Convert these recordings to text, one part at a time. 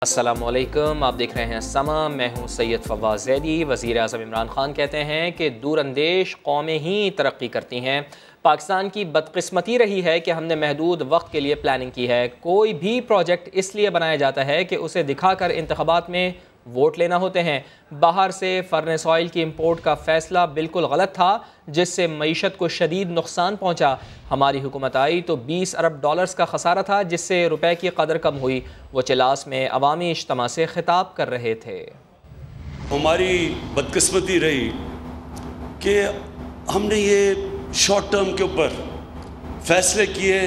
अस्सलामुअलैकुम, आप देख रहे हैं समा। मैं हूं सैयद फवाद ज़ैदी। वज़ीर आज़म इमरान खान कहते हैं कि दूरअंदेश कौमें ही तरक्की करती हैं। पाकिस्तान की बदकिस्मती रही है कि हमने महदूद वक्त के लिए प्लानिंग की है। कोई भी प्रोजेक्ट इसलिए बनाया जाता है कि उसे दिखाकर इंतखाबात में वोट लेना होते हैं। बाहर से फर्नेस ऑयल की इंपोर्ट का फ़ैसला बिल्कुल गलत था, जिससे मईशत को शदीद नुकसान पहुंचा। हमारी हुकूमत आई तो 20 अरब डॉलर्स का खसारा था, जिससे रुपए की कदर कम हुई। वो चिलास में अवामी इज्तिमा से खिताब कर रहे थे। हमारी बदकिस्मती रही कि हमने ये शॉर्ट टर्म के ऊपर फैसले किए।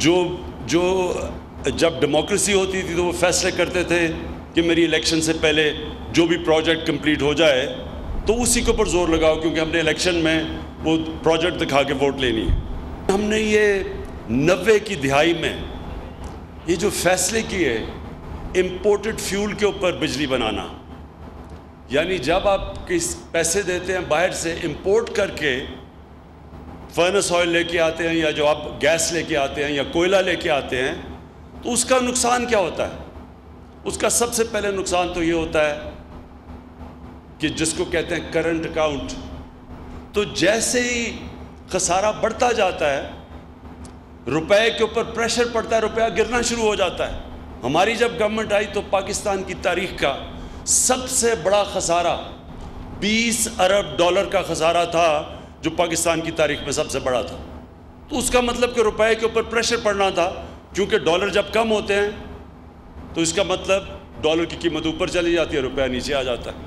जो जब डेमोक्रेसी होती थी तो वो फैसले करते थे कि मेरी इलेक्शन से पहले जो भी प्रोजेक्ट कंप्लीट हो जाए तो उसी के ऊपर जोर लगाओ, क्योंकि हमने इलेक्शन में वो प्रोजेक्ट दिखा के वोट लेनी है। हमने ये 90 की दिहाई में ये जो फैसले किए इम्पोर्टेड फ्यूल के ऊपर बिजली बनाना, यानी जब आप किस पैसे देते हैं बाहर से इंपोर्ट करके फर्नेस ऑयल लेके आते हैं, या जो आप गैस लेके आते हैं या कोयला लेके आते हैं, तो उसका नुकसान क्या होता है? उसका सबसे पहले नुकसान तो ये होता है कि जिसको कहते हैं करंट अकाउंट। तो जैसे ही खसारा बढ़ता जाता है, रुपए के ऊपर प्रेशर पड़ता है, रुपया गिरना शुरू हो जाता है। हमारी जब गवर्नमेंट आई तो पाकिस्तान की तारीख का सबसे बड़ा खसारा 20 अरब डॉलर का खसारा था, जो पाकिस्तान की तारीख में सबसे बड़ा था। तो उसका मतलब कि रुपए के ऊपर प्रेशर पड़ना था, क्योंकि डॉलर जब कम होते हैं तो इसका मतलब डॉलर की कीमत ऊपर चली जाती है, रुपया नीचे आ जाता है।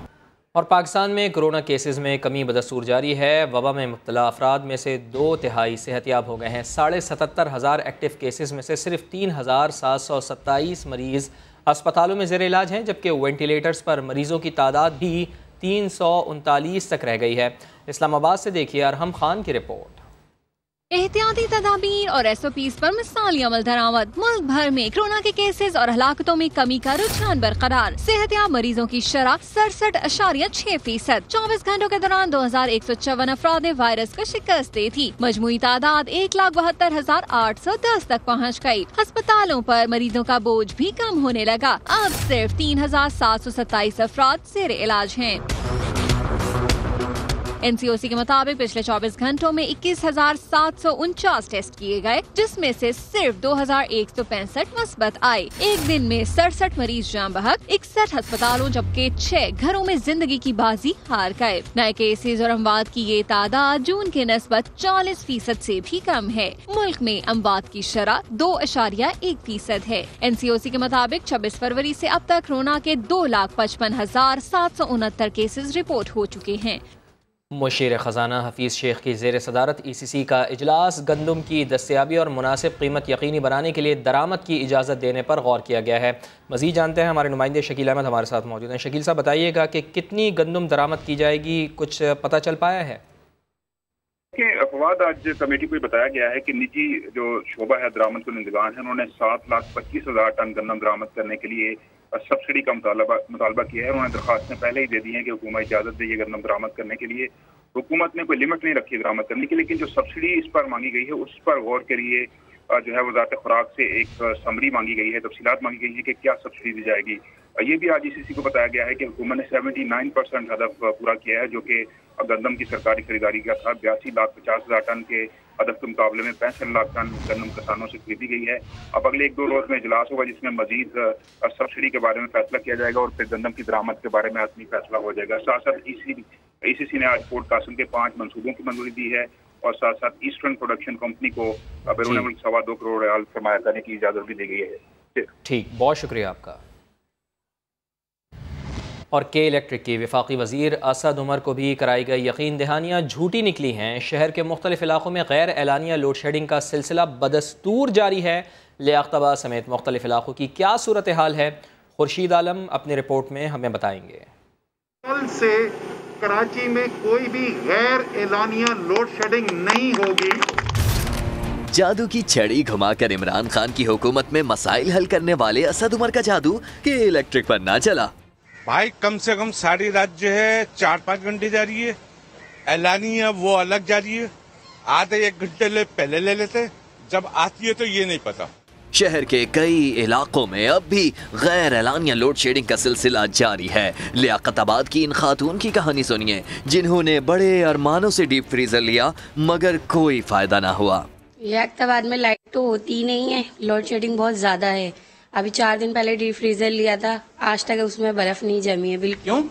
और पाकिस्तान में कोरोना केसेस में कमी बदस्तूर जारी है। वबा में मुब्तला अफराद में से 2/3 सेहतियाब हो गए हैं। 77,500 एक्टिव केसेस में से सिर्फ 3,727 मरीज़ अस्पतालों में ज़ेर इलाज हैं, जबकि वेंटिलेटर्स पर मरीज़ों की तादाद भी 339 तक रह गई है। इस्लामाबाद से देखिए अरहम खान की रिपोर्ट। एहतियाती तदाबीर और SOPs पर मिसाली अमल दरामद। मुल्क भर में कोरोना के केसेस और हलाकतों में कमी का रुझान बरकरार। सेहतियाब मरीजों की शरह 67.6%। 24 घंटों के दौरान 2,154 अफराद ने वायरस को शिकस्त दी थी। मजमूई तादाद 1,72,810 तक पहुँच गयी। अस्पतालों पर मरीजों का बोझ भी कम होने लगा। अब सिर्फ 3,727 अफराद ज़ेर इलाज हैं। NCOC के मुताबिक पिछले 24 घंटों में 21,749 टेस्ट किए गए, जिसमें से सिर्फ 2,165 मुस्बत आए। एक दिन में 67 मरीज जान बहक, 61 अस्पतालों जबकि 6 घरों में जिंदगी की बाजी हार गए। नए केसेज और अमवात की ये तादाद जून के निस्बत 40% से भी कम है। मुल्क में अमवात की शरह 2.1% है। NCOC के मुताबिक 26 फरवरी से अब तक कोरोना के 2,55,769 केसेज रिपोर्ट हो चुके हैं। मुशीर ख़जाना हफीज़ शेख की ज़ेर सदारत ECC का इजलास। गंदम की दस्तयाबी और मुनासिब कीमत यकीनी बनाने के लिए दरामद की इजाज़त देने पर गौर किया गया है। मज़ीद जानते हैं, हमारे नुमाइंदे शकील अहमद हमारे साथ मौजूद हैं। शकील साहब, बताइएगा कि कितनी गंदम दरामद की जाएगी, कुछ पता चल पाया है? फवाद, आज कमेटी को बताया गया है कि निजी जो शोबा है दरामद कुनिंदगान है, उन्होंने 7,25,000 टन गंदम दरामद करने के लिए सब्सिडी का मुतालबा किया है। उन्होंने दरखास्तें पहले ही दे दी हैं कि हुकूमत इजाज़त दे गंदम दरामद करने के लिए। हुकूमत ने कोई लिमिट नहीं रखी दरामद करने की, लेकिन जो सब्सिडी इस पर मांगी गई है उस पर गौर करिए। जो है वजारत खुराक से एक समरी मांगी गई है, तफसीलात मांगी गई है कि क्या सब्सिडी दी जाएगी। ये भी आज ECC को बताया गया है कि हुकूमत ने 79% हदफ पूरा किया है, जो कि गंदम की सरकारी खरीदारी का था। 82,50,000 टन के हदफ के मुकाबले में 65 लाख टन गंदम किसानों से खरीदी गई है। अब अगले 1-2 रोज में इजलास होगा, जिसमें मजीद सब्सिडी के बारे में फैसला किया जाएगा और फिर गंदम की दरामद के बारे में आखिरी फैसला हो जाएगा। साथ साथ ECC ने आज पोर्ट कासिम के 5 मनसूबों की मंजूरी दी है और साथ साथ ईस्टर्न प्रोडक्शन कंपनी को बैरून मुल्क 2.25 करोड़ रियाल सरमाया करने की इजाजत भी दी गई है। ठीक, बहुत शुक्रिया आपका। और के इलेक्ट्रिक की वफाकी वज़ीर असद उमर को भी कराई गई यकीन दहानियाँ झूठी निकली हैं। शहर के मुख्तलिफ इलाकों में गैर एलानिया लोड शेडिंग का सिलसिला बदस्तूर जारी है। लियाकताबाद समेत मुख्तलिफ इलाकों की क्या सूरत हाल है, खुर्शीद आलम अपनी रिपोर्ट में हमें बताएंगे। कल से कराची में कोई भी गैर एलानिया लोड शेडिंग नहीं होगी। जादू की छड़ी घुमाकर इमरान खान की हुकूमत में मसाइल हल करने वाले असद उमर का जादू के इलेक्ट्रिक पर ना चला। भाई कम से कम सारी रात जो है 4-5 घंटे जा रही है, एलानिया वो अलग जा रही है। आधे 1 घंटे पहले ले लेते, जब आती है तो ये नहीं पता। शहर के कई इलाकों में अब भी गैर एलानिया लोड शेडिंग का सिलसिला जारी है। लियाकताबाद की इन खातून की कहानी सुनिए, जिन्होंने बड़े अरमानों से डीप फ्रीजर लिया मगर कोई फायदा ना हुआ। लियाकताबाद में लाइट तो होती ही नहीं है, लोड शेडिंग बहुत ज्यादा है। अभी 4 दिन पहले डीप फ्रीजर लिया था, आज तक उसमें बर्फ नहीं जमी है। बिल्कुल। क्यों?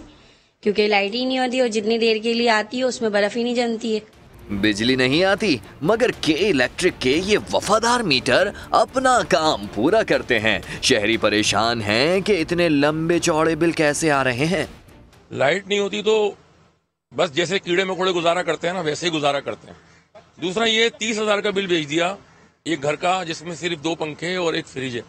क्योंकि लाइट ही नहीं होती और जितनी देर के लिए आती है उसमें बर्फ ही नहीं जमती है। बिजली नहीं आती मगर के इलेक्ट्रिक के ये वफादार मीटर अपना काम पूरा करते हैं। शहरी परेशान हैं कि इतने लंबे चौड़े बिल कैसे आ रहे हैं। लाइट नहीं होती तो बस जैसे कीड़े मकोड़े गुजारा करते हैं ना, वैसे ही गुजारा करते हैं। दूसरा ये 30,000 का बिल भेज दिया एक घर का, जिसमें सिर्फ 2 पंखे और एक फ्रिज है।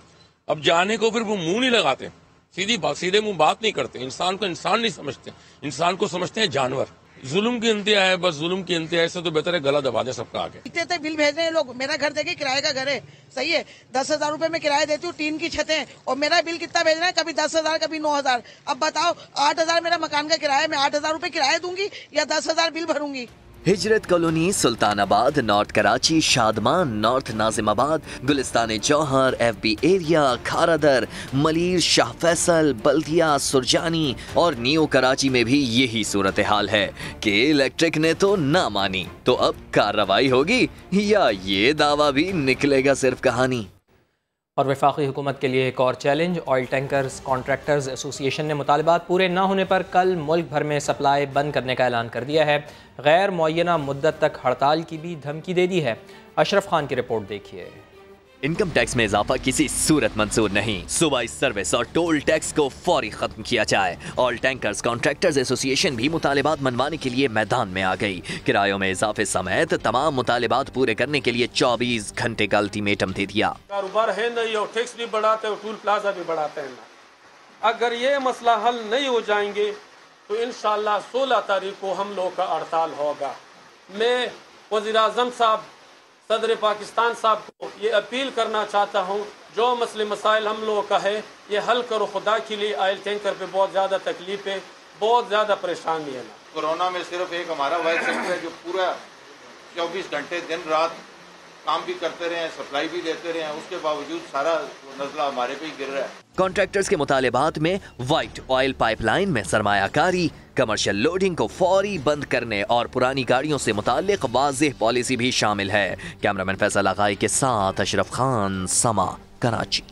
अब जाने को फिर वो मुंह नहीं लगाते, सीधे मुंह बात नहीं करते। इंसान को इंसान नहीं समझते, इंसान को समझते हैं जानवर। जुल्म की इंतहा है, बस जुल्म की इंतहा है। तो बेहतर है गला दबा दे सबका आगे। इतने बिल भेज रहे हैं लोग। मेरा घर देखिए, किराए का घर है, सही है। 10,000 रुपए में किराया देती हूँ, 3 की छतें, और मेरा बिल कितना भेज रहे हैं, कभी 10,000 कभी 9,000। अब बताओ 8,000 मेरा मकान का किराया, मैं 8,000 रुपए किराया दूंगी या 10,000 बिल भरूंगी। Hijrat colony, Sultanabad, north Karachi, Shadman, north Nazimabad, Gulistan Jauhar, FB area, Kharadar, Malir, Shah Faisal, Baldia, Surjani और न्यू कराची में भी यही सूरत हाल है कि इलेक्ट्रिक ने तो ना मानी। तो अब कार्रवाई होगी या ये दावा भी निकलेगा सिर्फ कहानी। और वफाकी हुकूमत के लिए एक और challenge. Oil tankers contractors association ने मुतालबात पूरे ना होने पर कल मुल्क भर में सप्लाई बंद करने का ऐलान कर दिया है। गैर मुअय्यना मुद्दत तक हड़ताल की भी धमकी दे दी है। अशरफ खान की रिपोर्ट देखिए। इनकम टैक्स में इजाफा किसी सूरत मंजूर नहीं। सूबाई सर्विस और टोल टैक्स को फौरी खत्म किया जाए। ऑयल टैंकर्स कॉन्ट्रैक्टर्स एसोसिएशन भी मुतालिबात मनवाने के लिए मैदान में आ गई। किरायों में इजाफे समेत तमाम मुतालिबात पूरे करने के लिए 24 घंटे का अल्टीमेटम दे दिया। कारोबार है नहीं और टैक्स भी बढ़ाते और टोल प्लाजा भी बढ़ाते हैं। अगर ये मसला हल नहीं हो जाएंगे तो इंशाअल्लाह 16 तारीख को हम लोग का हड़ताल होगा। मैं वज़ीर-ए-आज़म साहब, सदर पाकिस्तान साहब को ये अपील करना चाहता हूँ, जो मसले मसाइल हम लोगों का है ये हल करो। खुदा के लिए ऑयल टैंकर पे बहुत ज़्यादा तकलीफ है, बहुत ज़्यादा परेशानी है। कोरोना में सिर्फ एक हमारा वाइल सेक्टर है जो पूरा 24 घंटे दिन रात काम भी करते रहे हैं, सप्लाई भी देते रहे हैं, उसके बावजूद सारा नज़ला हमारे पे ही गिर रहा है। कॉन्ट्रैक्टर्स के मुतालिबात में वाइट ऑयल पाइपलाइन में सरमायाकारी, कमर्शियल लोडिंग को फौरी बंद करने और पुरानी गाड़ियों से मुताल्लिक वाज़ेह पॉलिसी भी शामिल है। कैमरामैन फैसल आगाई के साथ अशरफ खान, समा, कराची।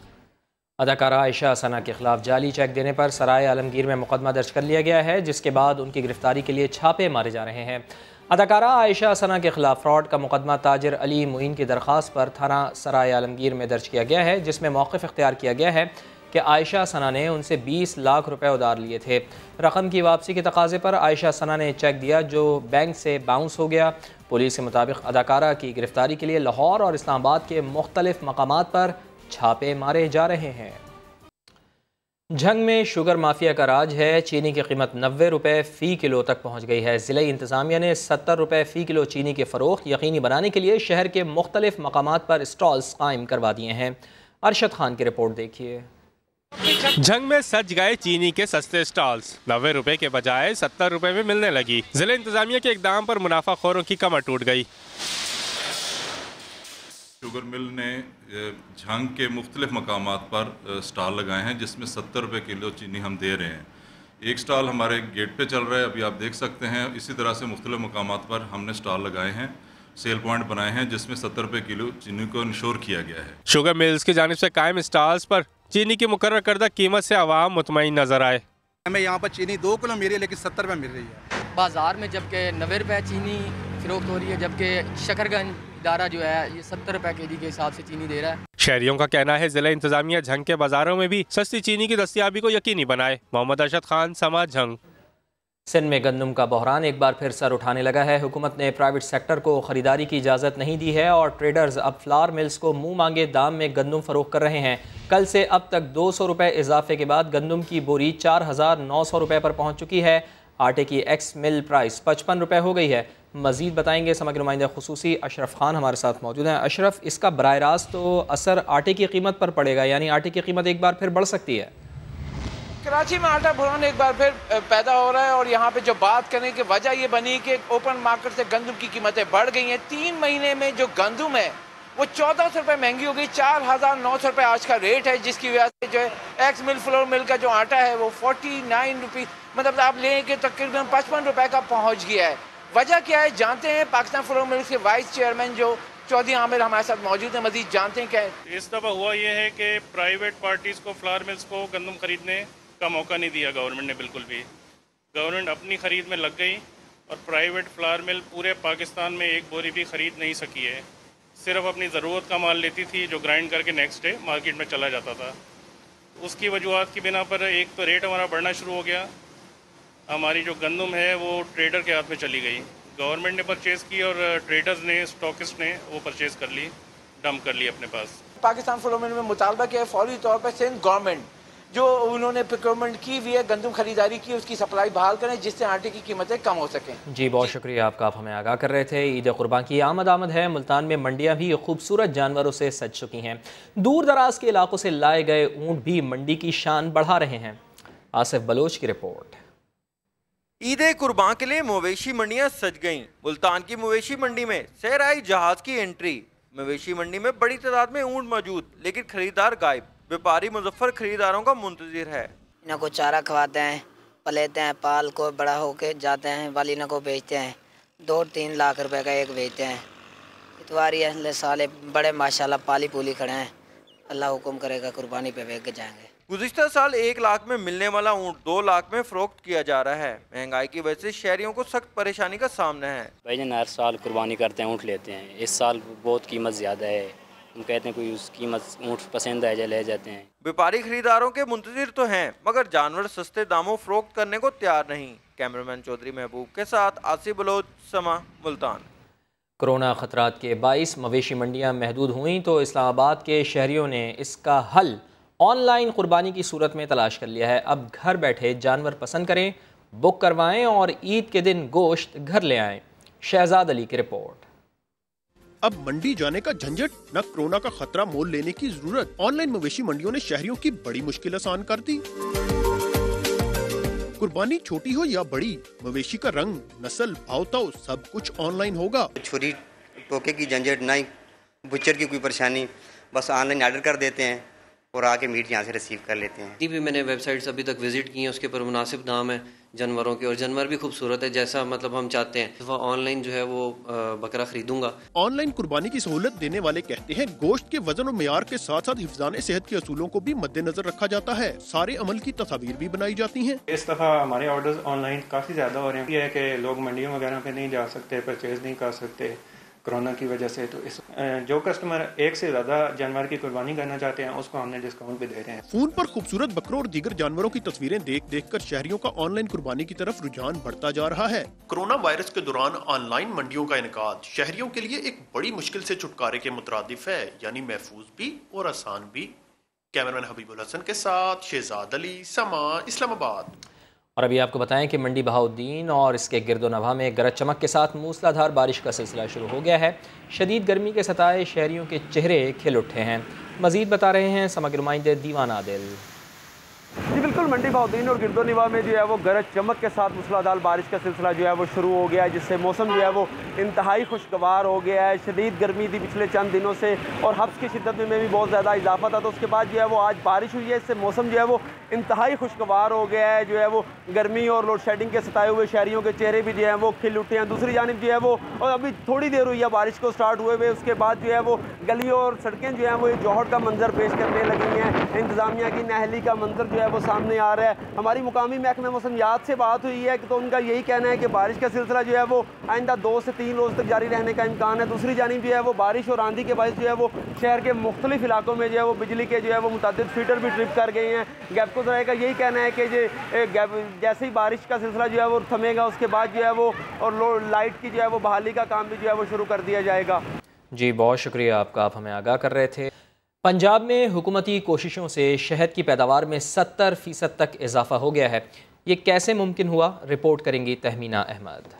अदाकारा आयशा सना के खिलाफ जाली चेक देने पर सराय आलमगीर में मुकदमा दर्ज कर लिया गया है, जिसके बाद उनकी गिरफ्तारी के लिए छापे मारे जा रहे हैं। अदाकारा आयशा सना के खिलाफ फ्रॉड का मुकदमा ताजिर अली मुइन की दरख्वास्त पर थाना सराय आलमगीर में दर्ज किया गया है, जिसमें मौक़िफ़ इख्तियार किया गया है कि आयशा सना ने उनसे 20 लाख रुपए उधार लिए थे। रकम की वापसी के तकाजे पर आयशा सना ने चेक दिया जो बैंक से बाउंस हो गया। पुलिस के मुताबिक अदाकारा की गिरफ्तारी के लिए लाहौर और इस्लामाबाद के मुख्तलिफ मकामात पर छापे मारे जा रहे हैं। झंग में शुगर माफिया का राज है। चीनी की कीमत 90 रुपये फ़ी किलो तक पहुँच गई है। ज़िला इंतज़ामिया ने 70 रुपये फ़ी किलो चीनी के फ़रोख्त यकीनी बनाने के लिए शहर के मुख्तलिफ मकामात पर स्टॉल्स कायम करवा दिए हैं। अरशद खान की रिपोर्ट देखिए। झंग में सज गए चीनी के सस्ते स्टॉल्स 90 रुपए के बजाय 70 रुपए में मिलने लगी। जिला इंतजामिया के इकदाम पर मुनाफाखोरों की कमर टूट गई। शुगर मिल ने झंग के मुख्तलिफ मकामात पर स्टॉल लगाए हैं, जिसमें 70 रुपये किलो चीनी हम दे रहे हैं। एक स्टॉल हमारे गेट पे चल रहा है, अभी आप देख सकते हैं। इसी तरह से मुख्तलिफ मकामात पर हमने स्टॉल लगाए हैं, सेल पॉइंट बनाए हैं, जिसमें 70 रुपये किलो चीनी को इंश्योर किया गया है। शुगर मिल्स की जानिब से कायम स्टॉल्स पर चीनी की मुकर्रर करदा कीमत से आवाम मुतमईन नजर आए। हमें यहाँ पर चीनी 2 किलो मिल रही है, लेकिन 70 रुपये मिल रही है। बाजार में जबकि 90 रुपये चीनी फरोख्त हो रही है, जबकि शकरगंज इदारा जो है ये 70 रुपये केजी के हिसाब से चीनी दे रहा है। शहरियों का कहना है जिला इंतजामिया झंग के बाजारों में भी सस्ती चीनी की दस्तियाबी को यकीनी बनाए। मोहम्मद अरशद खान, समाज, झंग। सिंध में गंदम का बहरान एक बार फिर सर उठाने लगा है। हुकूमत ने प्राइवेट सेक्टर को ख़रीदारी की इजाज़त नहीं दी है और ट्रेडर्स अब फ्लावर मिल्स को मुँह मांगे दाम में गंदम फ़रोख्त कर रहे हैं। कल से अब तक 200 रुपये इजाफे के बाद गंदम की बोरी 4,900 रुपये पर पहुँच चुकी है। आटे की एक्स मिल प्राइस 55 रुपये हो गई है। मज़ीद बताएंगे समय के नुमाइंदा खुसूसी अशरफ खान हमारे साथ मौजूद हैं। अशरफ, इसका बराह रास्त तो असर आटे की कीमत पर पड़ेगा, यानी आटे की कीमत एक बार फिर बढ़ सकती है। कराची में आटा बुरान एक बार फिर पैदा हो रहा है और यहाँ पे जो बात करने की वजह ये बनी कि ओपन मार्केट से गंदम की कीमतें बढ़ गई हैं। 3 महीने में जो गंदम है वो 1400 रुपये महंगी हो गई, 4900 रुपये आज का रेट है, जिसकी वजह से जो है एक्स मिल फ्लोर मिल का जो आटा है वो 49 रुपीज़, मतलब आप लेंगे तकरीबन 55 रुपये का पहुँच गया है। वजह क्या है जानते हैं, पाकिस्तान फ्लोर मिल्स के वाइस चेयरमैन जो चौधरी आमिर हमारे साथ मौजूद हैं, मजीद जानते हैं क्या है। इस दफ़ा हुआ ये है कि प्राइवेट पार्टीज़ को फ्लावर मिल्स को गंदम खरीदने का मौका नहीं दिया गवर्नमेंट ने, बिल्कुल भी। गवर्नमेंट अपनी ख़रीद में लग गई और प्राइवेट फ्लावर मिल पूरे पाकिस्तान में एक बोरी भी ख़रीद नहीं सकी है। सिर्फ अपनी ज़रूरत का माल लेती थी जो ग्राइंड करके नेक्स्ट डे मार्केट में चला जाता था। उसकी वजूहत की बिना पर एक तो रेट हमारा बढ़ना शुरू हो गया, हमारी जो गंदम है वो ट्रेडर के हाथ में चली गई। गवर्नमेंट ने परचेज़ की और ट्रेडर्स ने, स्टॉकिस्ट ने वो परचेज़ कर ली, डंप कर ली अपने पास। पाकिस्तान फ्लोर मिल में मुतालबा किया है फौरी तौर पर सिंध गवर्नमेंट जो उन्होंने प्रोक्योरमेंट की हुई है, गंदम खरीदारी की, उसकी सप्लाई बहाल करें जिससे आटे की कीमतें कम हो सकें। जी बहुत शुक्रिया आपका, आप हमें आगाह कर रहे थे। ईद कुर्बान की आमद है। मुल्तान में मंडियाँ भी खूबसूरत जानवरों से सज चुकी हैं। दूर दराज के इलाकों से लाए गए ऊँट भी मंडी की शान बढ़ा रहे हैं। आसिफ बलोच की रिपोर्ट। ईद कुर्बान के लिए मवेशी मंडियां सज गईं। मुल्तान की मवेशी मंडी में सहराई जहाज की एंट्री। मवेशी मंडी में बड़ी तादाद में ऊँट मौजूद, लेकिन खरीदार गायब। व्यापारी मुजफ्फर खरीदारों का मुंतजिर है। इन्हों को चारा खवाते हैं, पलेते हैं, पाल को बड़ा होके जाते हैं, वाली इन्हों को बेचते हैं। 2-3 लाख रुपए का एक बेचते हैं। इतवारी साले बड़े माशाल्लाह पाली पूली खड़े हैं। अल्लाह हुक्म करेगा कुर्बानी पे बेच के जाएंगे। गुज़िश्ता साल 1 लाख में मिलने वाला ऊँट 2 लाख में फरोख्त किया जा रहा है। महंगाई की वजह से शहरियों को सख्त परेशानी का सामना है। भाईजान हर साल कुर्बानी करते हैं, ऊँट लेते हैं। इस साल बहुत कीमत ज़्यादा है, हम कहते हैं कोई उस कीमत ऊँट पसंद आ जाए ले जाते हैं। व्यापारी खरीदारों के मुंतजिर तो हैं, मगर जानवर सस्ते दामों फरोख्त करने को तैयार नहीं। कैमरामैन चौधरी महबूब के साथ आसिफ बलोच, समा, मुल्तान। कोरोना ख़तरात के बाइस मवेशी मंडियाँ महदूद हुई तो इस्लामाबाद के शहरियों ने इसका हल ऑनलाइन कुर्बानी की सूरत में तलाश कर लिया है। अब घर बैठे जानवर पसंद करें, बुक करवाएं और ईद के दिन गोश्त घर ले आएं। शहजाद अली की रिपोर्ट। अब मंडी जाने का झंझट, न कोरोना का खतरा मोल लेने की जरूरत। ऑनलाइन मवेशी मंडियों ने शहरियों की बड़ी मुश्किल आसान कर दी। कुर्बानी छोटी हो या बड़ी, मवेशी का रंग, नस्ल, भाव सब कुछ ऑनलाइन होगा। छुरी टोके की झंझट नहीं, बुचर की कोई परेशानी, बस ऑनलाइन ऑर्डर कर देते हैं और आके मीट यहाँ से रिसीव कर लेते हैं। जितनी भी मैंने वेबसाइट्स अभी तक विजिट की हैं उसके ऊपर मुनासिब दाम है जानवरों के, और जानवर भी खूबसूरत है जैसा मतलब हम चाहते हैं। तो ऑनलाइन जो है वो बकरा खरीदूंगा। ऑनलाइन कुर्बानी की सहूलत देने वाले कहते हैं गोश्त के वजन और मेयार के साथ साथ हिफ्ज़ाने सेहत के असूलों को भी मद्देनजर रखा जाता है। सारे अमल की तस्वीर भी बनाई जाती हैं। इस दफा हमारे ऑर्डर्स ऑनलाइन काफी ज्यादा हो रहे हैं। यह है कि लोग मंडियों वगैरह पे नहीं जा सकते, परचेज नहीं कर सकते कोरोना की वजह से। तो इस जो कस्टमर एक से ज्यादा जानवर की कुर्बानी करना चाहते हैं उसको हमने डिस्काउंट भी दे रहे हैं। फोन पर खूबसूरत बकरों और दीगर जानवरों की तस्वीरें देख कर शहरियों का ऑनलाइन कुर्बानी की तरफ रुझान बढ़ता जा रहा है। कोरोना वायरस के दौरान ऑनलाइन मंडियों का इनकाद शहरियों के लिए एक बड़ी मुश्किल से छुटकारे के मुतरादिफ है, यानी महफूज भी और आसान भी। कैमरामैन हबीबुल हसन के साथ शहजाद अली, समा, इस्लामाबाद। और अभी आपको बताएं कि मंडी बहाउद्दीन और इसके गिरदोनवा में गरज चमक के साथ मूसलाधार बारिश का सिलसिला शुरू हो गया है। शदीद गर्मी के सताए शहरियों के चेहरे खिल उठे हैं। मज़ीद बता रहे हैं समग्र नुमाइंदे दीवान आदिल। जी बिल्कुल, मंडी बहाउद्दीन और गिरदोनवा में जो है वो गरज चमक के साथ मूसलाधार बारिश का सिलसिला जो है वो शुरू हो गया है, जिससे मौसम जो है वो इंतहाई खुशगवार हो गया है। शदीद गर्मी थी पिछले चंद दिनों से और हब्स की शिद्दत में भी बहुत ज़्यादा इजाफा था, तो उसके बाद जो है वो आज बारिश हुई है। इससे मौसम जो है वो इंतहाई खुशगवार हो गया है। जो है वो गर्मी और लोड शेडिंग के सताए हुए शहरियों के चेहरे भी जो है वो खिल उठे हैं। दूसरी जानिब जो है वो, और अभी थोड़ी देर हुई है बारिश को स्टार्ट हुए हुए, उसके बाद जो है वो गलियों और सड़कें जो हैं वो जौहर का मंजर पेश करने लगी हैं। इंतज़ामिया की नहली का मंजर जो है वो सामने आ रहा है। हमारी मुकामी महकमे मौसमियात से बात हुई है तो उनका यही कहना है कि बारिश का सिलसिला जो है वो आइंदा 2 से 3 रोज़ तक जारी रहने का इम्कान है। दूसरी जानिब जो है वो बारिश और आंधी के बायस जो है वो शहर के मुख्तलिफ इलाकों में जो है वो बिजली के जो है वो मुतअद्दिद फीडर भी ट्रिप कर गए हैं। गैपको ज़राए का यही कहना है कि जैसे ही बारिश का सिलसिला जो है वो थमेगा उसके बाद जो है वो और लाइट की जो है वो बहाली का काम भी जो है वो शुरू कर दिया जाएगा। जी बहुत शुक्रिया आपका, आप हमें आगाह कर रहे थे। पंजाब में हुकूमती कोशिशों से शहद की पैदावार में 70% तक इजाफा हो गया है। ये कैसे मुमकिन हुआ, रिपोर्ट करेंगी तहमीना अहमद।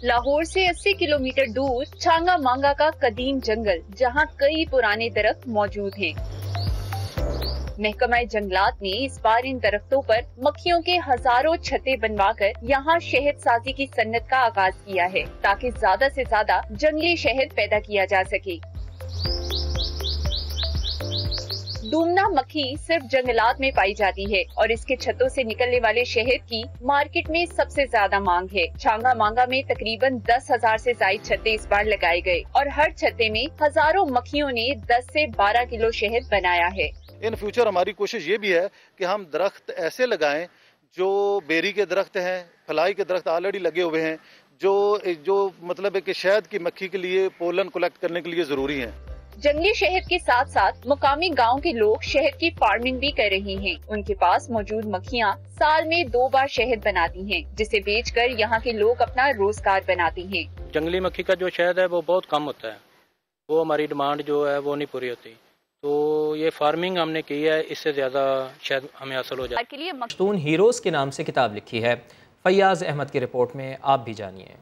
लाहौर से 80 किलोमीटर दूर छांगा मांगा का कदीम जंगल, जहां कई पुराने दरख्त मौजूद हैं। महकमा जंगलात ने इस बार इन दरख्तों पर मक्खियों के हजारों छतें बनवाकर यहाँ शहद साजी की सन्नत का आगाज किया है, ताकि ज्यादा से ज्यादा जंगली शहद पैदा किया जा सके। डूमना मक्खी सिर्फ जंगलात में पाई जाती है और इसके छतों से निकलने वाले शहद की मार्केट में सबसे ज्यादा मांग है। छांगा मांगा में तकरीबन 10,000 से ज्यादा छत्ते इस बार लगाए गए और हर छत्ते में हजारों मक्खियों ने 10 से 12 किलो शहद बनाया है। इन फ्यूचर हमारी कोशिश ये भी है कि हम दरख्त ऐसे लगाएं जो बेरी के दरख्त हैं, फलाई के दरख्त ऑलरेडी लगे हुए हैं, जो मतलब है कि शहद की मक्खी के लिए पोलन कलेक्ट करने के लिए जरूरी है। जंगली शहद के साथ साथ मुकामी गांव के लोग शहद की फार्मिंग भी कर रहे हैं। उनके पास मौजूद मक्खियां साल में 2 बार शहद बनाती हैं, जिसे बेचकर यहाँ के लोग अपना रोजगार बनाते हैं। जंगली मक्खी का जो शहद है वो बहुत कम होता है, वो हमारी डिमांड जो है वो नहीं पूरी होती, तो ये फार्मिंग हमने की है, इससे ज्यादा शहद हमें हासिल हो जाए। पश्तून हीरोज के नाम से किताब लिखी है। फैयाज अहमद की रिपोर्ट में आप भी जानिए।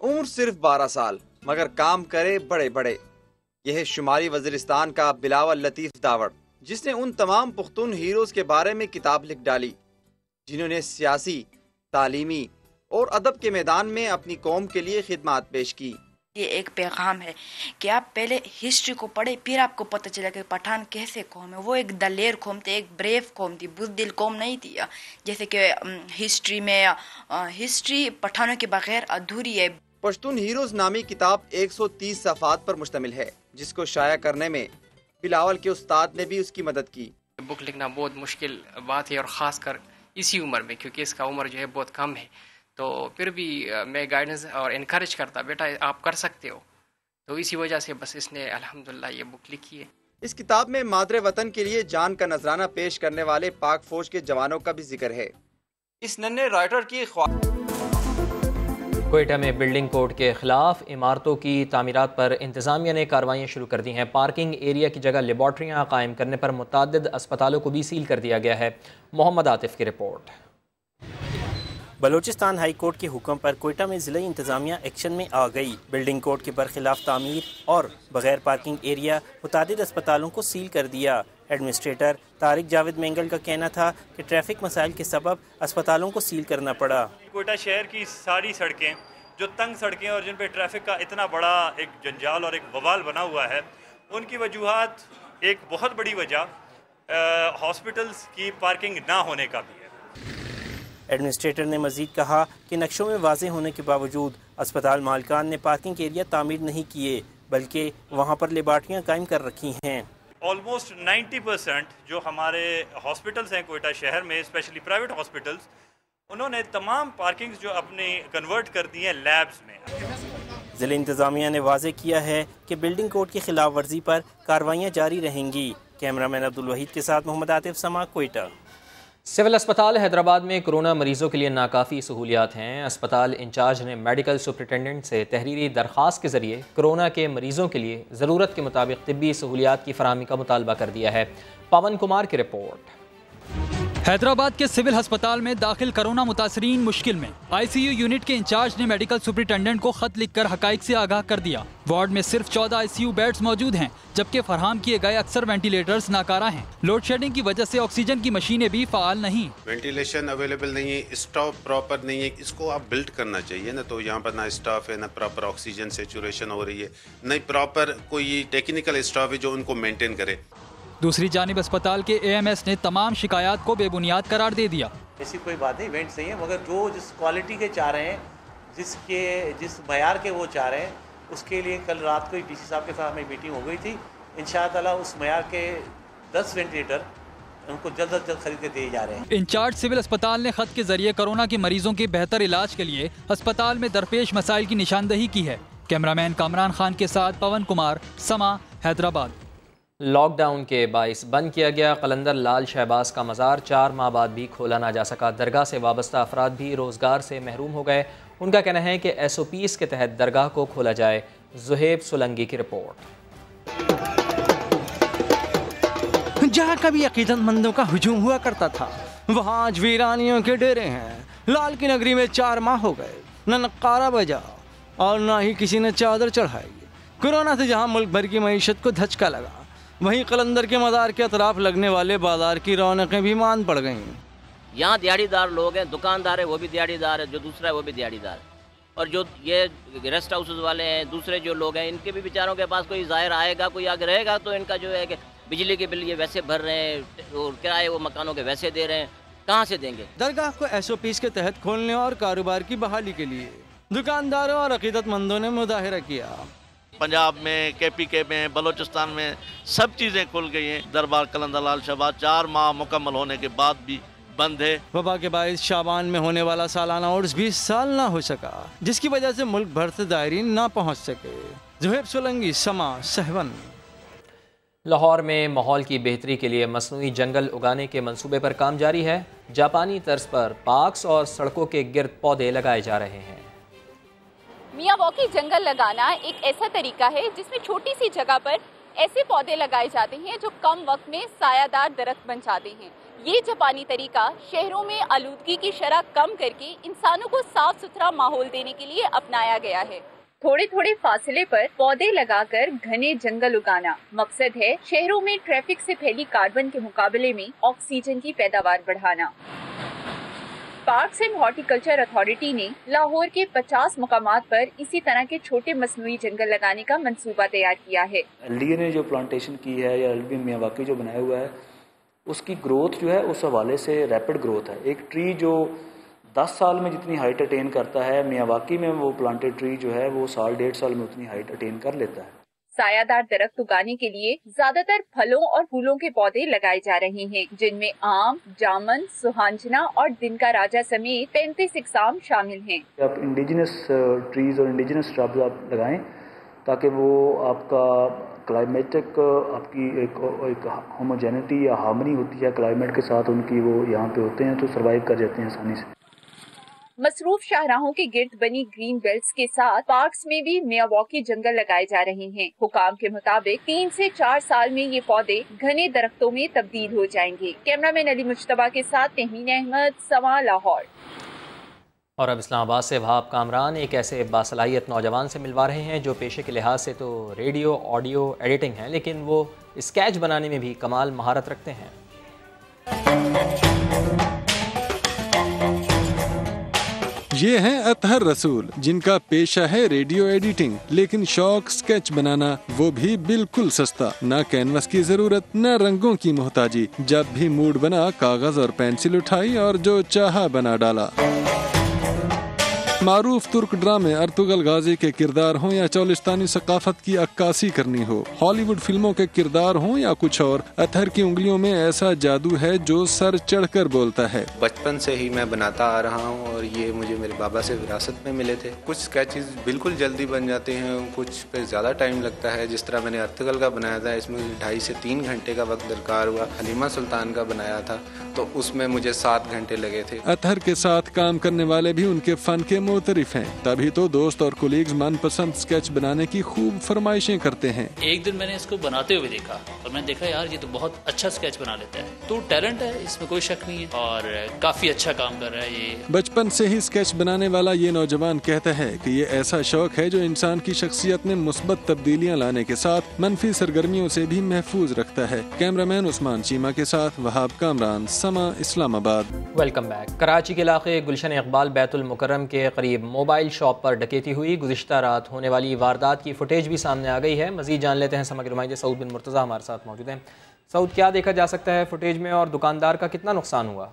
उम्र सिर्फ 12 साल मगर काम करे बड़े बड़े। यह है शुमाली वज़ीरिस्तान का बिलावल लतीफ़ दावड़, जिसने उन तमाम पुख्तून हीरोज के बारे में किताब लिख डाली जिन्होंने सियासी, तालीमी और अदब के मैदान में अपनी कौम के लिए खिदमत पेश की। ये एक पैगाम है कि आप पहले हिस्ट्री को पढ़े, फिर आपको पता चला कि पठान कैसे कौम है। वो एक दलेर कौम थी, एक ब्रेव कौम थी, बुज़दिल कौम नहीं थी। जैसे कि हिस्ट्री में हिस्ट्री पठानों के बगैर अधूरी है। पश्तून हीरोज नामी किताब 130 सफ़ात पर मुश्तमिल है, जिसको शाया करने में बिलावल के उस्ताद ने भी उसकी मदद की। बुक लिखना बहुत मुश्किल बात है और ख़ास कर इसी उम्र में, क्योंकि इसका उम्र जो है बहुत कम है। तो फिर भी मैं गाइडेंस और इनकरेज करता, बेटा आप कर सकते हो। तो इसी वजह से बस इसने अल्हम्दुलिल्लाह ये बुक लिखी है। इस किताब में मादरे वतन के लिए जान का नजराना पेश करने वाले पाक फौज के जवानों का भी जिक्र है। इस नन्हे राइटर की कोयटा में बिल्डिंग कोड के खिलाफ इमारतों की तामीरात पर इंतजामिया ने कार्रवाइयाँ शुरू कर दी हैं। पार्किंग एरिया की जगह लेबॉर्ट्रियाँ कायम करने पर मुतअद्दिद अस्पतालों को भी सील कर दिया गया है। मोहम्मद आतिफ की रिपोर्ट। बलूचिस्तान हाई कोर्ट के हुक्म पर कोयटा में ज़िला इंतजामिया एक्शन में आ गई। बिल्डिंग कोड के बरखिलाफ तामीर और बगैर पार्किंग एरिया मुतादिद अस्पतालों को सील कर दिया। एडमिनिस्ट्रेटर तारिक जावेद मेंगल का कहना था कि ट्रैफिक मसाइल के सबब अस्पतालों को सील करना पड़ा। कोयटा शहर की सारी सड़कें जो तंग सड़कें और जिन पे ट्रैफिक का इतना बड़ा एक जंजाल और एक बवाल बना हुआ है, उनकी वजूहात एक बहुत बड़ी वजह हॉस्पिटल्स की पार्किंग ना होने का भी है। एडमिनिस्ट्रेटर ने मजीद कहा कि नक्शों में वाज़े होने के बावजूद अस्पताल मालिकान ने पार्किंग एरिया तामीर नहीं किए, बल्कि वहाँ पर लेबार्ट्रियाँ कायम कर रखी हैं। ऑलमोस्ट 90% जो हमारे हॉस्पिटल्स हैं कोयटा शहर में, स्पेशली प्राइवेट हॉस्पिटल्स, उन्होंने तमाम पार्किंग्स जो अपने कन्वर्ट कर दी हैं लैब्स में। ज़िला इंतजामिया ने वाज़े किया है कि बिल्डिंग कोड की खिलाफ वर्जी पर कार्रवाइयाँ जारी रहेंगी। कैमरामैन अब्दुल वहीद के साथ मोहम्मद आतिफ, समा, कोयटा। सिविल अस्पताल हैदराबाद में कोरोना मरीजों के लिए नाकाफ़ी सहूलियात हैं। अस्पताल इंचार्ज ने मेडिकल सुपरिटेंडेंट से तहरीरी दरख्वास्त के ज़रिए कोरोना के मरीजों के लिए ज़रूरत के मुताबिक तिब्बी सहूलियात की फराहमी का मुतालबा कर दिया है। पवन कुमार की रिपोर्ट। हैदराबाद के सिविल अस्पताल में दाखिल कोरोना मुतासरीन मुश्किल में। आईसीयू यूनिट के इंचार्ज ने मेडिकल सुपरिटेंडेंट को खत लिखकर हकाइक से आगाह कर दिया। वार्ड में सिर्फ 14 आईसीयू बेड्स मौजूद हैं, जबकि फराहम किए गए अक्सर वेंटिलेटर्स नाकारा हैं। लोड शेडिंग की वजह से ऑक्सीजन की मशीनें भी फाल नहीं। वेंटिलेशन अवेलेबल नहीं है, स्टाफ प्रॉपर नहीं है, इसको आप बिल्ड करना चाहिए ना। तो यहाँ पर ना स्टाफ है, ना प्रॉपर ऑक्सीजन सेचुरेशन हो रही है, न प्रॉपर कोई टेक्निकल स्टाफ है जो उनको मेंटेन करे। दूसरी जानिब अस्पताल के एएमएस ने तमाम शिकायत को बेबुनियाद करार दे दिया। ऐसी कोई बात नहीं, इवेंट सही है, मगर जो जिस क्वालिटी के चाह रहे हैं, जिस मयार के वो चाह रहे हैं, उसके लिए कल रात को डीसी साहब के साथ हमें मीटिंग हो गई थी। इंशाअल्लाह उस मयार के 10 वेंटिलेटर उनको जल्द अज जल्द खरीद के दिए जा रहे हैं। इंचार्ज सिविल अस्पताल ने खत के जरिए कोरोना के मरीजों के बेहतर इलाज के लिए अस्पताल में दरपेश मसाइल की निशानदही की है। कैमरामैन कामरान खान के साथ पवन कुमार, समा, हैदराबाद। लॉकडाउन के बाइस बंद किया गया कलंदर लाल शहबाज का मज़ार 4 माह बाद भी खोला ना जा सका। दरगाह से वाबस्ता अफराद भी रोज़गार से महरूम हो गए। उनका कहना है कि SOPs के तहत दरगाह को खोला जाए। ज़ुहैब सोलंगी की रिपोर्ट। जहाँ कभी अकीदतमंदों का हुजूम हुआ करता था, वहाँ आज वीरानियों के डेरे हैं। लाल की नगरी में 4 माह हो गए, न नक्कारा बजा और न ही किसी ने चादर चढ़ाई। कोरोना से जहां मुल्क भर की मईशत को धचका लगा, वहीं कलंदर के मज़ार के अतराफ लगने वाले बाजार की रौनकें भी मान पड़ गईं। यहाँ दिहाड़ीदार लोग हैं, दुकानदार है वो भी दिहाड़ीदार है, जो दूसरा है वो भी दिहाड़ीदार है, और जो ये रेस्ट हाउसेज वाले हैं, दूसरे जो लोग हैं, इनके भी बेचारों के पास कोई ज़ाहिर आएगा, कोई आगे रहेगा तो इनका जो है कि बिजली के बिल ये वैसे भर रहे हैं और किराए वो मकानों के वैसे दे रहे हैं, कहाँ से देंगे। दरगाह को SOPs के तहत खोलने और कारोबार की बहाली के लिए दुकानदारों और अकीदतमंदों ने मुजाहिरा किया। पंजाब में, KPK में, बलोचिस्तान में सब चीज़ें खुल गई हैं। दरबार कलंदर लाल शहबाज 4 माह मुकम्मल होने के बाद भी बंद है। वबा के बायस शाबान में होने वाला सालाना उर्स भी इस साल ना हो सका, जिसकी वजह से मुल्क भर से दायरीन ना पहुँच सके। जुहैब सोलंगी, समा, सहवन। लाहौर में माहौल की बेहतरी के लिए मसनूई जंगल उगाने के मंसूबे पर काम जारी है। जापानी तर्ज पर पार्क्स और सड़कों के गिर्द पौधे लगाए जा रहे हैं। मियावाकी जंगल लगाना एक ऐसा तरीका है जिसमें छोटी सी जगह पर ऐसे पौधे लगाए जाते हैं जो कम वक्त में सायादार दरख्त बन जाते हैं। ये जापानी तरीका शहरों में आलूदगी की शरह कम करके इंसानों को साफ सुथरा माहौल देने के लिए अपनाया गया है। थोड़े थोड़े फासले पर पौधे लगाकर घने जंगल उगाना मकसद है शहरों में ट्रैफिक से फैली कार्बन के मुकाबले में ऑक्सीजन की पैदावार बढ़ाना। पार्क्स एंड हॉर्टिकल्चर अथॉरिटी ने लाहौर के 50 मुकामात पर इसी तरह के छोटे मसनूई जंगल लगाने का मंसूबा तैयार किया है। LDA ने जो प्लांटेशन की है या LDA मियावाकी जो बनाया हुआ है, उसकी ग्रोथ जो है उस हवाले से रैपिड ग्रोथ है। एक ट्री जो 10 साल में जितनी हाइट अटेन करता है, मियावाकी में वो प्लांटेड ट्री जो है वो 1.5 साल में उतनी हाइट अटेन कर लेता है। सायादार दरख्त उगाने के लिए ज्यादातर फलों और फूलों के पौधे लगाए जा रहे हैं, जिनमें आम, जामुन, सुहांजना और दिन का राजा समेत 35 इकसाम शामिल हैं। आप इंडिजिनस ट्रीज और इंडिजिनस श्रब्स आप लगाएं ताकि वो आपका क्लाइमेटिक आपकी एक होमोजेनिटी या हार्मनी होती है क्लाइमेट के साथ उनकी, वो यहाँ पे होते हैं तो सर्वाइव कर जाते हैं आसानी से। मसरूफ शाहराहों के गिर्द बनी ग्रीन बेल्ट्स के साथ पार्क्स में भी मियावाकी जंगल लगाए जा रहे हैं। हुकाम के मुताबिक 3 से 4 साल में ये पौधे घने दरख्तों में तब्दील हो जाएंगे। कैमरामैन अली मुश्तबा के साथ तहमीन अहमद, समा, लाहौर। और अब इस्लामाबाद से वहाब कामरान एक ऐसे बासलाहियत नौजवान से मिलवा रहे हैं जो पेशे के लिहाज से तो रेडियो ऑडियो एडिटिंग है, लेकिन वो स्केच बनाने में भी कमाल महारत रखते हैं। ये हैं अतहर रसूल, जिनका पेशा है रेडियो एडिटिंग, लेकिन शौक स्केच बनाना, वो भी बिल्कुल सस्ता। ना कैनवस की जरूरत, न रंगों की मोहताजी। जब भी मूड बना कागज और पेंसिल उठाई और जो चाहा बना डाला। मारूफ तुर्क ड्रामे अर्तुगल गाजी के किरदार हों या चौलिस्तानी सकाफत की अक्कासी करनी हो, हॉलीवुड फिल्मों के किरदार हों या कुछ और, अतहर की उंगलियों में ऐसा जादू है जो सर चढ़कर बोलता है। बचपन से ही मैं बनाता आ रहा हूँ और ये मुझे मेरे बाबा से विरासत में मिले थे। कुछ स्केचेस बिल्कुल जल्दी बन जाते हैं, कुछ पे ज़्यादा टाइम लगता है। जिस तरह मैंने अर्तुगल का बनाया था, इसमें 2.5 से 3 घंटे का वक्त दरकार हुआ। हलीमा सुल्तान का बनाया था तो उसमें मुझे 7 घंटे लगे थे। अतहर के साथ काम करने वाले भी उनके फन के मोतरिफ हैं, तभी तो दोस्त और कोलीग्स मनपसंद स्केच बनाने की खूब फरमाइशें करते हैं। एक दिन मैंने इसको बनाते हुए देखा और मैंने देखा यार ये तो बहुत अच्छा स्केच बना लेता है, तो टैलेंट है, इसमें कोई शक नहीं है और काफी अच्छा काम कर रहा है ये। बचपन से ही स्केच बनाने वाला ये नौजवान कहता है कि ये ऐसा शौक है जो इंसान की शख्सियत में मुस्बत तब्दीलियाँ लाने के साथ मनफी सरगर्मियों से भी महफूज रखता है। कैमरामैन उस्मान चीमा के साथ वहाब कामरान, समा, इस्लामाबाद। Welcome back. कराची के इलाके गुलशन इकबाल बैतुल मुकर्रम के करीब मोबाइल शॉप पर डकैती हुई। गुज़िश्ता रात होने वाली वारदात की फुटेज भी सामने आ गई है। मज़ीद जान लेते हैं, समग्र नुमाइंदे सऊद बिन मुर्तज़ा हमारे साथ मौजूद हैं। सऊद, क्या देखा जा सकता है फुटेज में और दुकानदार का कितना नुकसान हुआ?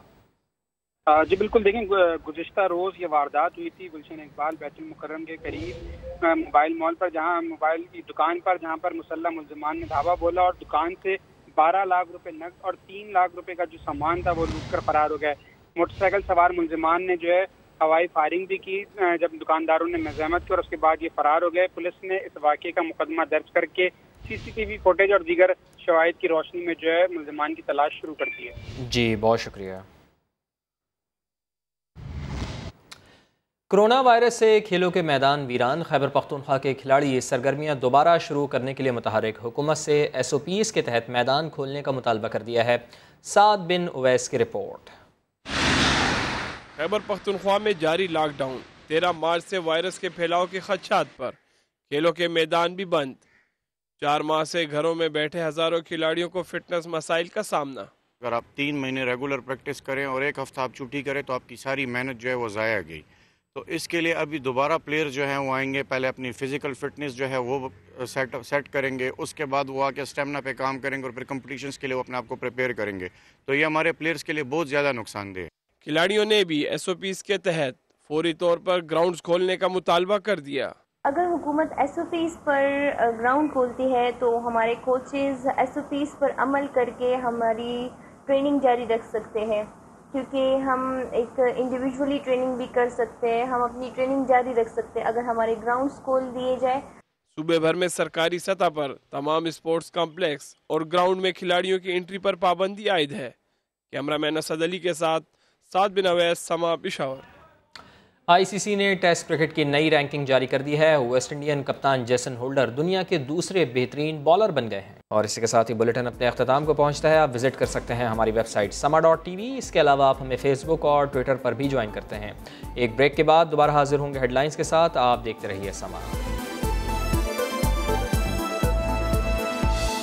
जी बिल्कुल, देखें गुज़िश्ता रोज़ ये वारदात हुई थी गुलशन इकबाल बैतुल मुकर्रम के करीब मोबाइल मॉल पर, जहाँ मोबाइल की दुकान पर, जहाँ पर मुसल्लह मुल्ज़िमान ने धावा बोला और दुकान से 12 लाख रुपए नकद और 3 लाख रुपए का जो सामान था वो लूट कर फरार हो गए। मोटरसाइकिल सवार मुल्ज़िमान ने जो है हवाई फायरिंग भी की जब दुकानदारों ने मज़ाहमत की और उसके बाद ये फरार हो गए। पुलिस ने इस वाक़े का मुकदमा दर्ज करके CCTV फुटेज और दीगर शवाहिद की रोशनी में जो है मुल्ज़िमान की तलाश शुरू कर दी है। जी बहुत शुक्रिया। कोरोना वायरस से खेलों के मैदान वीरान, खैबर पख्तूनख्वा के खिलाड़ी सरगर्मियां दोबारा शुरू करने के लिए मुतहरिक। हुकूमत से SOPs के तहत मैदान खोलने का मुतालबा कर दिया है। साद बिन उवैस की रिपोर्ट। खैबर पख्तूनख्वा में जारी लॉकडाउन, 13 मार्च से वायरस के फैलाव के खदशात पर खेलों के मैदान भी बंद। 4 माह से घरों में बैठे हजारों खिलाड़ियों को फिटनेस मसाइल का सामना। अगर आप 3 महीने रेगुलर प्रैक्टिस करें और 1 हफ्ता आप छुट्टी करें तो आपकी सारी मेहनत जो है वो ज़ाया गई। तो इसके लिए अभी दोबारा प्लेयर जो हैं वो आएंगे, पहले अपनी फ़िज़िकल फ़िटनेस जो है वो सेट करेंगे, उसके बाद वो आके स्टेमिना पे काम करेंगे और फिर कंपटीशंस के लिए वो अपने आप को प्रिपेयर करेंगे। तो ये हमारे प्लेयर्स के लिए बहुत ज़्यादा नुकसानदेह है। खिलाड़ियों ने भी SOPs के तहत फौरी तौर पर ग्राउंड्स खोलने का मुतालबा कर दिया। अगर हुकूमत SOPs पर ग्राउंड खोलती है तो हमारे कोचेज SOPs पर अमल करके हमारी ट्रेनिंग जारी रख सकते हैं, क्योंकि हम एक इंडिविजुअली ट्रेनिंग भी कर सकते हैं, हम अपनी ट्रेनिंग जारी रख सकते हैं अगर हमारे ग्राउंड्स खोल दिए जाए। सूबे भर में सरकारी सतह पर तमाम स्पोर्ट्स कॉम्प्लेक्स और ग्राउंड में खिलाड़ियों की एंट्री पर पाबंदी आयद है। कैमरामैन असद अली के साथ साद बिन अवैस, समा, पेशावर। ICC ने टेस्ट क्रिकेट की नई रैंकिंग जारी कर दी है। वेस्ट इंडियन कप्तान जेसन होल्डर दुनिया के दूसरे बेहतरीन बॉलर बन गए हैं। और इसी के साथ ही बुलेटिन अपने अख्ताम को पहुंचता है। आप विजिट कर सकते हैं हमारी वेबसाइट sama.tv। इसके अलावा आप हमें फेसबुक और ट्विटर पर भी ज्वाइन करते हैं। एक ब्रेक के बाद दोबारा हाजिर होंगे हेडलाइंस के साथ। आप देखते रहिए समा।